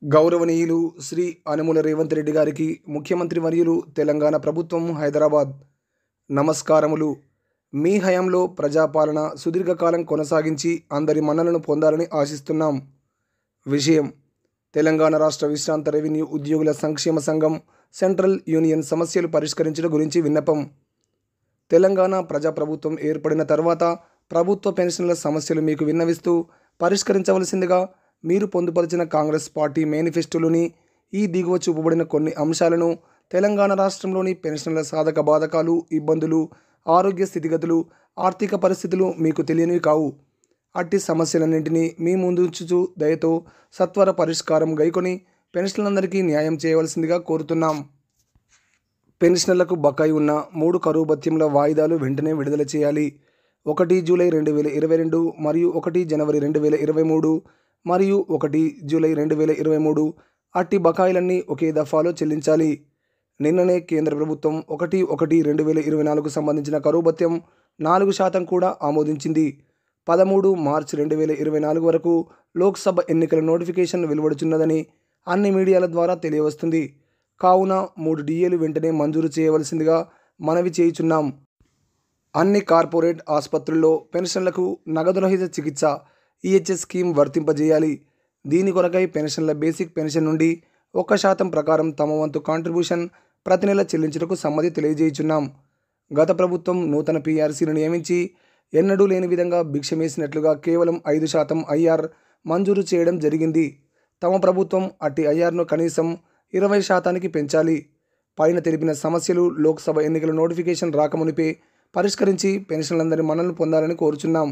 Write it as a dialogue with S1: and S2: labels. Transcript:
S1: గౌరవనీయులు శ్రీ అనుముల రేవంత్ రెడ్డి గారికి ముఖ్యమంత్రి వర్యులు తెలంగాణ ప్రభుత్వం హైదరాబాద్ నమస్కారములు. మీ హయాంలో ప్రజాపాలన సుదీర్ఘకాలం కొనసాగించి అందరి మన్ననలను పొందాలని ఆశిస్తున్నాం. విషయం: తెలంగాణ రాష్ట్ర విశ్రాంత రెవెన్యూ ఉద్యోగుల సంక్షేమ సంఘం సెంట్రల్ యూనియన్ సమస్యలు పరిష్కరించడం గురించి విన్నపం. తెలంగాణ ప్రజాప్రభుత్వం ఏర్పడిన తర్వాత ప్రభుత్వ పెన్షన్ల సమస్యలు మీకు విన్నవిస్తూ పరిష్కరించవలసిందిగా మీరు పొందుపరిచిన కాంగ్రెస్ పార్టీ మేనిఫెస్టోలోని ఈ దిగువ చూపబడిన కొన్ని అంశాలను తెలంగాణ రాష్ట్రంలోని పెన్షన్ల సాధక బాధకాలు, ఇబ్బందులు, ఆరోగ్య స్థితిగతులు, ఆర్థిక పరిస్థితులు మీకు తెలియనివి కావు. అట్టి సమస్యలన్నింటినీ మీ ముందుంచుచు దయతో సత్వర పరిష్కారం గైకొని పెన్షన్లందరికీ న్యాయం చేయవలసిందిగా కోరుతున్నాం. పెన్షన్లకు బకాయి ఉన్న 3 కరువు భత్యంల వాయిదాలు వెంటనే విడుదల చేయాలి. 1 జూలై 2022 మరియు 1 జనవరి 2023 మరియు 1 జూలై 2023 అట్టి బకాయిలన్నీ ఒకే దఫాలో చెల్లించాలి. నిన్ననే కేంద్ర ప్రభుత్వం 1/1/2024కు సంబంధించిన కరువు భత్యం 4% కూడా ఆమోదించింది. 13 మార్చి 2024 వరకు లోక్సభ ఎన్నికల నోటిఫికేషన్ వెలువడుచున్నదని అన్ని మీడియాల ద్వారా తెలియవస్తుంది. కావున 3 డిఏలు వెంటనే మంజూరు చేయవలసిందిగా మనవి చేయుచున్నాం. అన్ని కార్పొరేట్ ఆసుపత్రుల్లో పెన్షన్లకు నగదురహిత చికిత్స ఈహెచ్ఎస్ స్కీమ్ వర్తింపజేయాలి. దీని కొరకై పెన్షన్ల బేసిక్ పెన్షన్ నుండి 1% ప్రకారం తమ వంతు కాంట్రిబ్యూషన్ ప్రతి నెల చెల్లించుటకు సమ్మతి తెలియజేయుచున్నాం. గత ప్రభుత్వం నూతన పీఆర్సీని నియమించి ఎన్నడూ లేని విధంగా భిక్షమేసినట్లుగా కేవలం 5% ఐఆర్ మంజూరు చేయడం జరిగింది. తమ ప్రభుత్వం అట్టి ఐఆర్ను కనీసం 20%కి పెంచాలి. పైన తెలిపిన సమస్యలు లోక్సభ ఎన్నికల నోటిఫికేషన్ రాకమునిపే పరిష్కరించి పెన్షన్లందరి మన్ననలు పొందాలని కోరుచున్నాం.